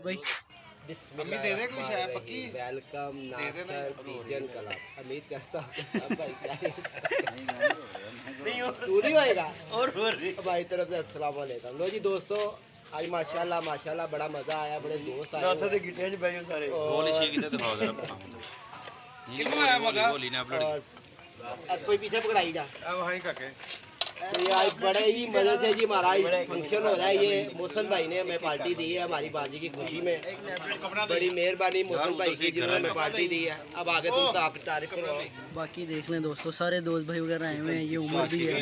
भाई मम्मी दे दे कुछ है पक्की वेलकम नासर पिजन क्लब। उम्मीद करता हूँ सब भाई तू नहीं होएगा और भाई तरफ से अस्सलाम वालेकुम। लो जी दोस्तों, आज माशाल्लाह बड़ा मजा आया, बड़े दोस्त आए नासर दे गिटे च बैठो सारे गोली शी किते दिखाओ जरा कितना आया मजा गोली ने अपलोड अब कोई पीछे पकड़ाई जा। अब वहीं काके तो ये आज बड़े ही मजे से जी हमारा फंक्शन हो रहा है। ये मोहसन भाई ने हमें पार्टी दी है हमारी बाजी की खुशी में। बड़ी मेहरबानी मोहसन भाई की जिन्होंने हमें पार्टी दी है। अब आगे तुम आप तारीफ करो। बाकी देख लें दोस्तों, सारे दोस्त भाई वगैरह आए हुए हैं। ये उमर भी है,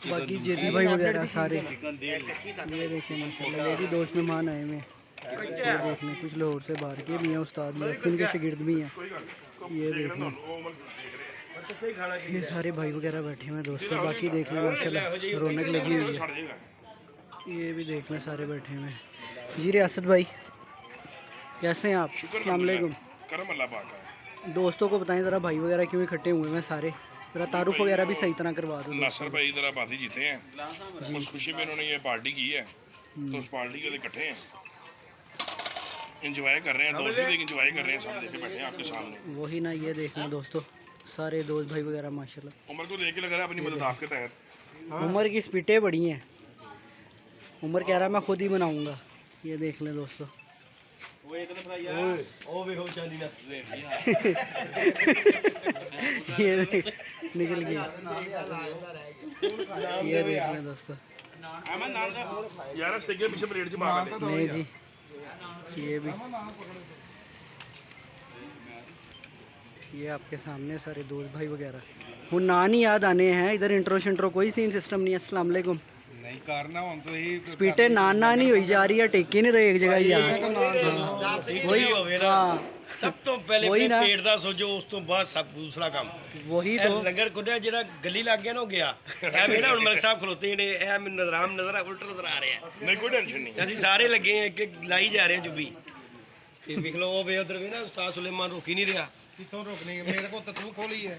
बाकी जेदी भाई वगैरह सारे। ये देखें माशाल्लाह ये भी दोस्त मेहमान आए हुए हैं। ये देख लें कुछ लोग से बाहर के भी हैं, उस्ताद यासिन के शागिर्द भी हैं। ये देख लें ये सारे भाई वगैरह बैठे हुए हैं दोस्तों। बाकी देख लें माशाल्लाह रौनक लगी हुई है। ये भी देख लें सारे बैठे हुए हैं। जी रियासत भाई कैसे हैं आप? अस्सलाम वालेकुम। दोस्तों को बताएं ज़रा भाई वगैरह क्यों इकट्ठे हुए हैं सारे, ज़रा तारुफ वगैरह भी सही तरह करवा दो। नासर भाई ज़रा बाजी जीते हैं, उस खुशी में उन्होंने ये पार्टी की है तो उस पार्टी के लिए इकट्ठे हैं, इंजॉय कर रहे हैं, दोस्त भी इंजॉय कर रहे हैं, सब देखे बैठे हैं आपके सामने। वही ना, ये देख लें दोस्तों सारे दोस्त भाई वगैरह माशाल्लाह। उम्र को देख के लग रहा है अपनी मदद आपके तहत। उमर की स्पीटें बड़ी हैं, उमर कह रहा है मैं खुद ही बनाऊंगा। ये देख लें दोस्तों ये देख निकल गया। ये देख लें दोस्तों। यार सिगे पीछे प्लेट च मार दे। नहीं जी ये भी ये आपके सामने सारे दोस्त भाई वगैरह। वो नान ही याद आने हैं, इधर इंट्रो शिंट्रो कोई सीन सिस्टम नहीं है। अस्सलाम वालेकुम। नहीं करना हम तो ही स्पीटे नान ही हुई जा रही है, टेकी नहीं रही एक जगह यार। वही हाँ सब तो पहले वही ना, पेट दा सोचो, उस तो बाद सब दूसरा काम। वही तो लंगर कुटिया ਜਿਹੜਾ गली ਲੱਗ ਗਿਆ ਨਾ ਹੋ ਗਿਆ ਐਵੇਂ ਨਾ। ਹੁਣ ਮਲਕ ਸਾਹਿਬ ਖਲੋਤੇ ਜਿਹੜੇ ਇਹ ਮੈਨੂੰ ਨਜ਼ਰ ਉਲਟ ਨਜ਼ਰ ਆ ਰਹੇ ਆ। नहीं कोई टेंशन नहीं। ਅਸੀਂ ਸਾਰੇ ਲੱਗੇ ਆ ਇੱਕ ਲਾਈ ਜਾ ਰਹੇ ਆ ਚੁੱਭੀ। ਇਹ ਵੇਖ ਲਓ ਉਹ ਵੇ ਉਧਰ ਵੀ ਨਾ ਉਸਤਾਦ ਸੁਲੇਮਾਨ ਰੋਕੀ ਨਹੀਂ ਰਿਹਾ। कितों रोकनी है मेरे को तो तू खोली है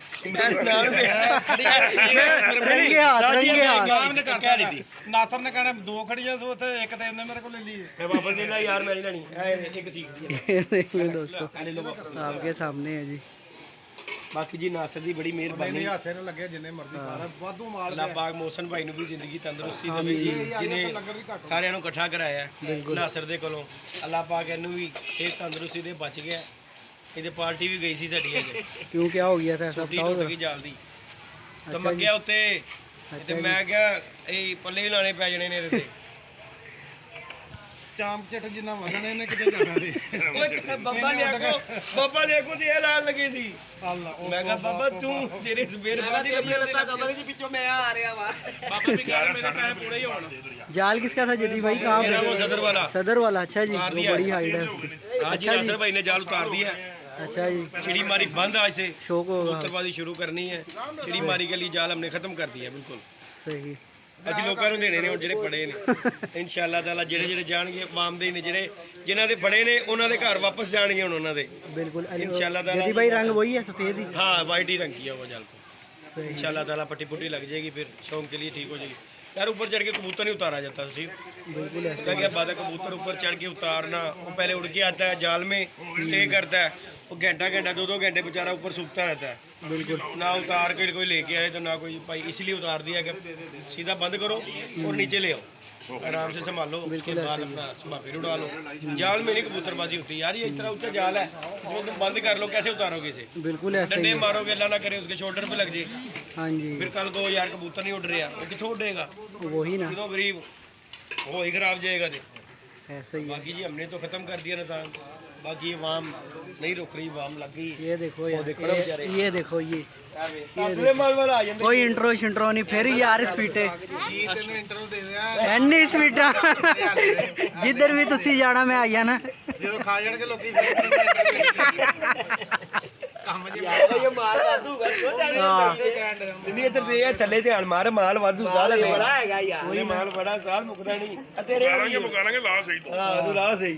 रंगे हाथ रंगे हाथ। काम ने करता है नासर ने कहना दो खड़ियां सो थे एक तो इन्होंने मेरे को ले ली है। ਮੈਂ ਵਾਪਸ ਨਹੀਂ ਲਾ ਯਾਰ, ਮੈਂ ਨਹੀਂ ਲੈਣੀ ਇੱਕ ਸੀਖ ਸੀ। ये देख लें दोस्तों ਲੈ ਲਓ ਵਾਪਸ। आपके सामने है जी। ਬਾਕੀ ਜੀ ਨਾਸਰ ਦੀ ਬੜੀ ਮਿਹਰਬਾਨੀ। नहीं हाथे ने लगे जिन्ने मर्जी खा वाधू माल ਅੱਲਾਹ ਪਾਕ ਮੋਹਸਨ ਭਾਈ ਨੂੰ ਵੀ ਜ਼ਿੰਦਗੀ ਤੰਦਰੁਸਤੀ ਦੇਵੇ ਜੀ, ਜਿਹਨੇ ਸਾਰਿਆਂ ਨੂੰ ਇਕੱਠਾ ਕਰਾਇਆ ਨਾਸਰ ਦੇ ਕੋਲੋਂ। ਅੱਲਾਹ ਪਾਕ ਇਹਨੂੰ ਵੀ ਸਿਹਤ ਤੰਦਰੁਸਤੀ ਦੇ ਬਚ ਗਿਆ। ਇਹਦੇ ਪਾਰਟੀ ਵੀ ਗਈ ਸੀ ਸਾਡੀ ਅੱਜ। क्यों क्या हो गया था ऐसा ਛੁੱਟੀ बताओ ਟੁੱਟ ਗਈ ਜਲਦੀ ਤਾਂ ਮੈਂ ਗਿਆ ਉੱਤੇ ਤੇ ਮੈਂ ਕਿਹਾ ਇਹ ਪੱਲੇ ਹੀ ਲਾਣੇ ਪੈ ਜਾਣੇ ਨੇ ਇਹਦੇ ਤੇ। चाम चट जिन्ना वजन है किते जाना रे ਓਏ ਬੱਬਾ ਲੇਕੋ ਤੇ ਇਹ ਲਾਣ ਲੱਗੀ ਸੀ। ਮੈਂ ਕਿਹਾ ਬਾਬਾ ਤੂੰ ਤੇਰੇ ਸਵੇਰ ਬਾਅਦ ਹੀ ये लगता कमर के पीछे मैं आ रहा वहाँ। ਬਾਬਾ ਵੀ ਕਹਿ ਮੇਰੇ ਪੈਸੇ ਪੂਰੇ ਹੀ ਹੋਣ। जाल किसका था जेदी भाई? कहाँ ਮੇਰਾ ਉਹ पे? ਸਦਰ ਵਾਲਾ सदर वाला। अच्छा जी उतार वो दिया। बड़ी हाइट है उसकी। आज ही नासर भाई ने जाल उतार दिया। अच्छा जी चिड़ी मारी बंद आज से शौक होगा उत्तरवादी शुरू करनी है। चिड़ी मारी के लिए जाल हमने खत्म कर दिया बिल्कुल। सही। ਅਸੀਂ ਲੋਕਾਂ ਨੂੰ ਦੇਣੇ ਨੇ ਹੁਣ ਜਿਹੜੇ ਪੜੇ ਨੇ ਇਨਸ਼ਾਅੱਲਾ ਤਾਲਾ। ਜਿਹੜੇ ਜਾਣਗੇ ਆਵਾਮ ਦੇ ਨੇ, ਜਿਹੜੇ ਜਿਨ੍ਹਾਂ ਦੇ ਪੜੇ ਨੇ ਉਹਨਾਂ ਦੇ ਘਰ ਵਾਪਸ ਜਾਣਗੇ ਹੁਣ ਉਹਨਾਂ ਦੇ। बिल्कुल इंशाल्लाह ताला। जेदी भाई रंग वही है सफेद ही। हाँ वाइट ही रंग किया हुआ जाल को। सही। इंशाल्लाह ताला पट्टी पुट्टी लग जाएगी, फिर शौक के लिए ठीक हो जाएगी। यार ऊपर चढ़ के कबूतर नहीं उतारा जाता सी। बिल्कुल ऐसा क्या क्या बात है, कबूतर ऊपर चढ़ के उतारना, वो पहले उड़ के आता है जाल में स्टे करता है, वो घंटा घंटा 2-2 घंटे बेचारा ऊपर सूखता रहता है। बिल्कुल ना उतार के कोई लेके आए तो ना कोई भाई, इसलिए उतार दिया कि सीधा बंद करो और नीचे ले आओ, आराम से संभालो, उसके बाद अपना फिर उड़ा लो। जाल में नहीं कबूतरबाजी होती यार, ये इतना ऊंचा जाल है, जो तुम बंद कर लो कैसे उतारोगे इसे? बिल्कुल ऐसा ही डंडे है। मारोगे अल्लाह ना करे उसके शोल्डर पे लग जाए, हाँ जी फिर कल को यार कबूतर नहीं उड़ रहा, वो कितों उड़ेगा? वही ना, कितों गरीब वो ही खराब जाएगा जी। ऐसा ही है। बाकी जी हमने तो खत्म कर दिया ना, बाकी वाम नहीं रुक रही, वाम लग गई। ये देखो यार, देखो ना बेचारे। ये देखो ये सुलेमान वाला आ जाते कोई इंट्रो शिंट्रो नहीं, फिर यार स्पीटे तेन इंटरव्यू दे दिया एनी स्पीटा जिधर भी तुसी जाना मैं आई जाना। जो खा जाने लोग ਕੰਮ ਜੀ ये माल वाधू का क्यों जाने हाँ। पैसे कैंड नहीं इधर दे थल्ले ध्यान मार, माल वाधू साल ले बड़ा हैगा यार। कोई माल बड़ा साल मुकदा नहीं तेरे मुकालांगे ला सही तो। हां तू ला सही।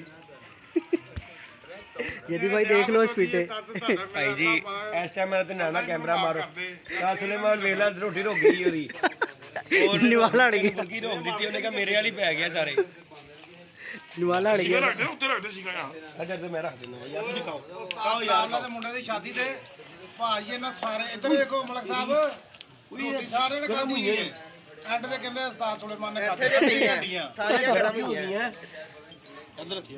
यदि भाई देख लो स्पीटे भाई जी इस टाइम मेरा ते नाना कैमरा मारो का सुलेमान वेला रोटी रोक गई ओदी और निवाला अड़ गया। बुकी रोक दी, ਉਹਨੇ कहा मेरे वाली पै गया सारे। निवाला अड़ ਸੀਗਾ गया ਰੱਖਦੇ ਉੱਤੇ ਰੱਖਦੇ ਸੀਗਾ ਯਾਰ अच्छा तो मैं रख देना यार ਤੁਸੀਂ खाओ ਉਸਤਾਦ ਦੇ ਮੁੰਡੇ ਦੀ ਸ਼ਾਦੀ ਤੇ ਭਾਜੀ ਇਹਨਾਂ ਸਾਰੇ ਇੱਧਰ ਦੇਖੋ ਮਲਕ ਸਾਹਿਬ ਰੋਟੀ ਸਾਰੇ ਨੇ ਖਾਧੀ ਹੈ ਐਂਡ ਤੇ ਕਹਿੰਦੇ ਉਸਤਾਦ ਸੁਲੇਮਾਨ ਨੇ ਖਾਧੀ ਸਾਰੀਆਂ ਗਰਮ ਹੀ ਹੈ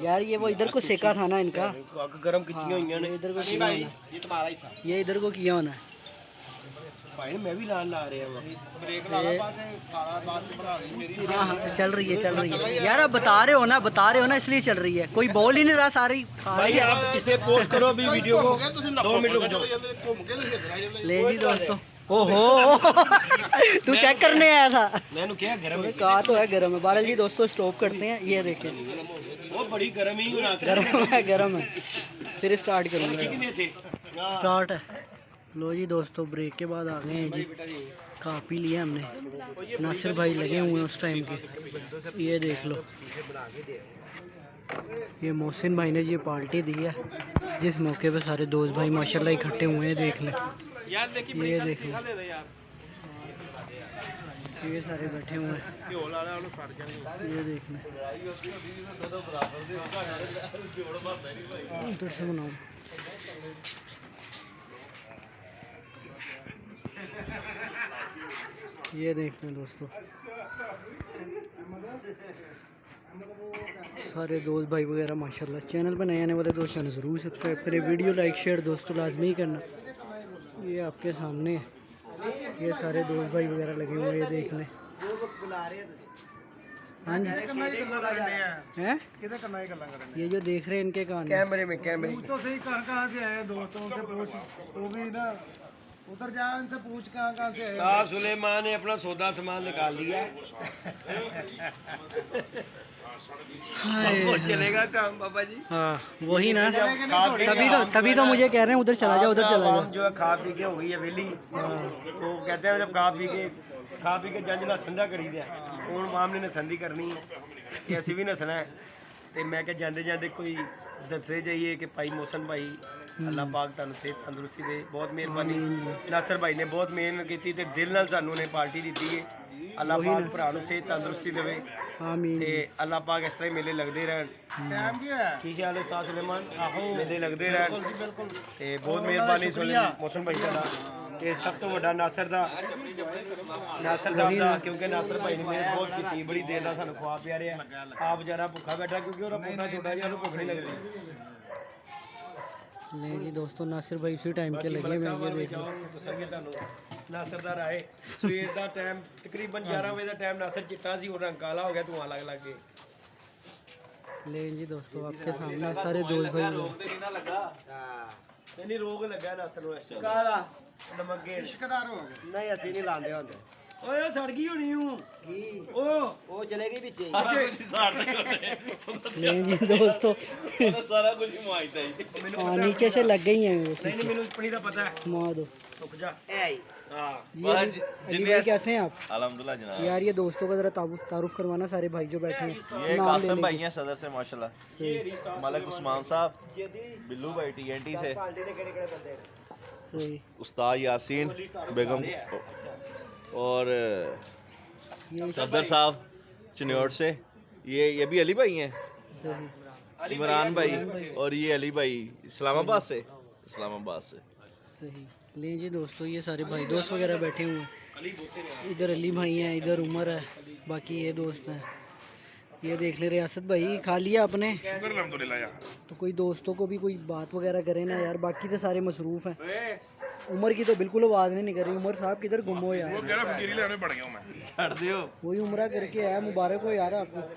यार ये वो इधर को सेका था ना इनका ਅੱਗ ਗਰਮ ਕੀਤੀਆਂ ਹੋਈਆਂ ਨੇ इधर को किया होना ਇਹ ਤੁਹਾਡਾ ਹਿੱਸਾ ये इधर को किया होना है ਭਾਈ ਮੈਂ ਵੀ ਨਾਲ ਲਾ ਰਿਹਾ ਵਾਂ ਬ੍ਰੇਕ ਲਾ ਲਾ ਬਾਅਦ ਚ ਖਾਣਾ ਬਾਅਦ ਚ ਬਣਾ ਲਈ ਮੇਰੀ हाँ हाँ चल रही है यार आप बता रहे हो ना इसलिए चल रही है कोई बोल ही नहीं रहा सारी खा भाई रही है। आप इसे पोस्ट करो अभी वीडियो को 2 मिनट रुक जाओ ਘੁੰਮ ਕੇ ਨਹੀਂ ਇੱਧਰ ਆ ਜਾਂਦੇ ले जी दोस्तों ओहो तू चेक करने आया था मैंने क्या गरम है कहा तो है गर्म है बारह जी दोस्तों स्टॉप करते हैं ये देखें वो बड़ी गरम ही बना गर्म है फिर स्टार्ट करूँगा कितने थे स्टार्ट है लो जी दोस्तों ब्रेक के बाद आ गए हैं जी खा पी लिया हमने नासिर भाई लगे हुए हैं उस टाइम के ये देख लो ये मोहसिन भाई ने जी पार्टी दी है जिस मौके पे सारे दोस्त भाई माशाल्लाह इकट्ठे हुए हैं देख लें यार देखिए ये देख लो ये सारे बैठे हुए हैं ये देख लें उधर से बनाओ ये देख लें दोस्तों सारे दोस्त भाई वगैरह माशाल्लाह चैनल पर नए आने वाले दोस्त चैनल ज़रूर सब्सक्राइब करें वीडियो लाइक शेयर दोस्तों लाजमी करना ये आपके सामने है ये सारे दोस्त भाई वगैरह लगे हुए हैं ये देख लें हाँ जी हैं ਕਿਤੇ ਕੰਨਾਂ ਹੀ ਗੱਲਾਂ ਕਰਨ ये जो देख रहे हैं इनके कान हैं। कैमरे में कैमरे पूछ तो सही कहाँ से आए दोस्तों से पूछ तू भी ना उधर जा इनसे पूछ कहाँ से आए साहब सुलेमान ने अपना सौदा सामान निकाल लिया वो चलेगा काम बाबा जी हाँ वही ना तभी तो मुझे कह रहे हैं उधर चला जाओ उधर चला जाओ जो है खा पी के हो गई है वेली तो कहते हैं जब खा पी के जंज ना संधा करी दिया हूँ मामले ने संधी करनी है कि असी भी नसना है तो मैं क्या जाते जाते कोई दसते जाइए कि भाई मोहसन भाई अल्लाह पाक तुहानू सेहत तंदुरुस्ती दे बहुत मेहरबानी नासर भाई ने बहुत मेहनत की ते दिल नाल सानू ने पार्टी दी है अल्लाह पाक भरा नू सेहत तंदुरुस्ती देवे आमीन ते अल्लाह पाक इस तरह मेले लगते रहन टाइम की है की ख्याल है उस्ताद सुलेमान मेले लगते रहन ते बहुत मेहरबानी मोहसन भाई दा ते सब तो बड़ा नासर साहब दा क्योंकि नासर भाई ने मेहनत बहुत की बड़ी देर दा सानू खवा पिया रहा आप बेचारा भुखा बैठा क्योंकि ओदा पोता छोटा जिहा ओनू भुख नहीं लगदी नहीं जी दोस्तों नासिर भाई उसी टाइम के लगे हुए हैं ये देख लो ਦੱਸਾਂਗੇ ਤੁਹਾਨੂੰ ਨਾਸਰ ਦਾ ਰਾਏ ਸਵੇਰ ਦਾ ਟਾਈਮ ਤਕਰੀਬਨ 11 ਵਜੇ ਦਾ ਟਾਈਮ ਨਾਸਰ ਚਿੱਟਾ ਸੀ ਉਹ ਰੰਗ ਕਾਲਾ ਹੋ ਗਿਆ ਧੂਆਂ ਲੱਗ ਲੱਗ ਕੇ ले जी दोस्तों आपके सामने सारे दोस्त भाई लोग ਨਹੀਂ ਰੋਗ ਲੱਗਾ ਨਾਸਰ ਨੂੰ ਇਸ ਕਾਲਾ ਨਮਕੇ रिश्तेदार हो गए ਨਹੀਂ ਅਸੀਂ ਨਹੀਂ ਲਾਉਂਦੇ ਹੁੰਦੇ ਓਏ ਉਹ ਸੜ ਗਈ ਹੋਣੀ ਹੂੰ ਉਹ ਚਲੇ ਗਈ ਵਿੱਚ ले जी दोस्तों ਸਾਰਾ ਕੁਝ ਹੀ ਮੁਆਇਦਾ ਹੀ हाँ नीचे से लग गई हैं वो ਨਹੀਂ ਨਹੀਂ ਮੈਨੂੰ ਪਣੀ ਦਾ ਪਤਾ ਹੈ मार दो ਰੁਕ ਜਾ ਇਹ ਆਈ ਹਾਂ जी अली भाई कैसे हैं आप अल्हम्दुलिल्लाह जनाब यार ये दोस्तों का जरा तारुफ करवाना सारे भाई जो बैठे हैं ये नाम ले कासिम लेंगे। भाई हैं सदर से माशाल्लाह मलक उस्मान साहब बिल्लू भाई टीएनटी से सही उस्ताद यासीन बेगम और ये सदर साहब चिन्योट से ये भी अली भाई हैं सही इमरान भाई और ये अली भाई इस्लामाबाद से सही ले जी दोस्तों ये सारे भाई दोस्त वगैरह बैठे हुए हैं इधर अली भाई हैं इधर उमर है बाकी ये दोस्त हैं ये देख ले रियासत भाई खा लिया आपने शुक्र अल्हम्दुलिल्लाह यार तो कोई दोस्तों को भी कोई बात वगैरह करे ना यार बाकी तो सारे मसरूफ़ हैं उमर की तो बिल्कुल आवाज़ नहीं निकल रही उमर साहब किधर गुम हो वो यार कह रहा फकीरी लेने पड़ गया हूं मैं छड़ दियो वही उम्र करके आया मुबारक हो यार आपको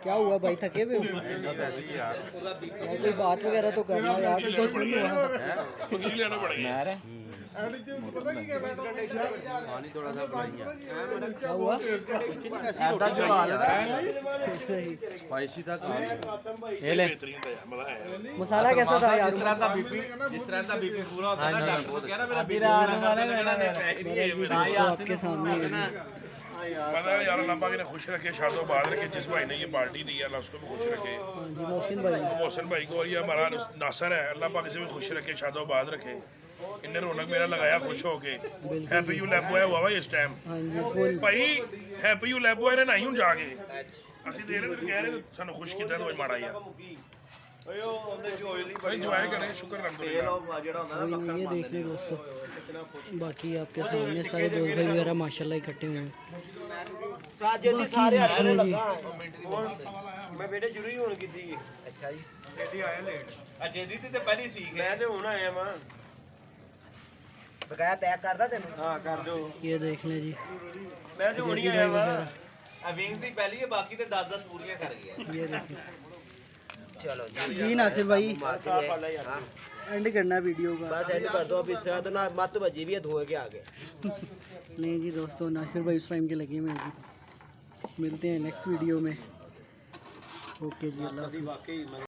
क्या हुआ भाई थके हुए हो यार कोई बात वगैरह तो करना यार तो सुन हुआ फकीरी लेने पड़ गया क्या हुआ सही। स्पाइसी था बेहतरीन था यार मजा आया मसाला कैसा था यार ਜਿਸ ਤਰ੍ਹਾਂ ਦਾ ਬੀਪੀ ਪੂਰਾ ਹੁੰਦਾ ਨਾ ਡਾਕਟਰ ਨੂੰ ਕਹਿਣਾ ਮੇਰਾ ਬੀਪੀ आपके सामने है जी। पता है यार अल्लाह पाक ने खुश रखे शादो बाद रखे जिस भाई ने ये पार्टी दी है अल्लाह उसको भी खुश रखे हाँ जी मोहसिन भाई मोहसिन भाई को और ये हमारा नासर है अल्लाह पाक इसे भी खुश रखे शादो बाद रखे इन्हें रौनक मेरा लगाया खुश होके हैप्पी यू लैबो है हुआ भाई इस टाइम हाँ जी फुल भाई हैप्पी यू लैबो है नहीं हूं जाके ਅਸੀਂ ਦੇਖ ਰਹੇ ਕਹਿ ਰਹੇ ਸਾਨੂੰ ਖੁਸ਼ ਕੀਤਾ ਤਾਂ ਮਾੜਾ ਹੀ ਆ ਓਏ ਉਹ ਉਹਦੇ ਚ ਆਇਲ ਭਾਈ ਇੰਜੋਏ ਕਰੇ ਸ਼ੁਕਰ ਰੱਬ ਤੇਲ ਉਹ ਜਿਹੜਾ ਹੁੰਦਾ कोई ना नहीं, ये देख ले दोस्तों। बाकी आपके सामने सारे दोस्त भाई वगैरह माशाल्लाह इकट्ठे हुए हैं। ਸਾਜੇ ਦੀ ਸਾਰੇ ਹੱਥ हाँ जी, ਮੈਂ ਬੇਟੇ ਜ਼ਰੂਰੀ ਹੋਣ ਕੀਤੀ ਅੱਛਾ ਜੀ ਜੇਦੀ ਆਇਆ ਲੇਟ ਅਜੇਦੀ ਤੇ ਪਹਿਲੀ ਸੀ ਮੈਂ ਤੇ ਹੁਣ ਆਇਆ ਵਾਂ ਬਕਾਇਆ ਪੈਕ ਕਰਦਾ ਤੈਨੂੰ ਹਾਂ ਕਰ ਦਿਓ ये देख ले जी ਮੈਂ ਤੇ ਹੁਣ ਹੀ जेदी ਆਇਆ भाई ਵਾਂ वगैरह, ਅਵਿੰਗ ਦੀ ਪਹਿਲੀ ਹੈ ਬਾਕੀ ਤੇ 10-10 ਪੂਰੀਆਂ ਕਰ ਗਿਆ ये देख ਚਲੋ ਜੀ जी नासिर भाई ਹਾਂ एंड करना है वीडियो का। बस एंड कर दो अभी इस तरह तो ना मत बजी भी है धुएं के आगे नहीं जी दोस्तों, नासिर भाई उस टाइम के लगे हुए हैं जी। मिलते हैं नेक्स्ट वीडियो में। ओके जी, अल्लाह हाफ़िज़।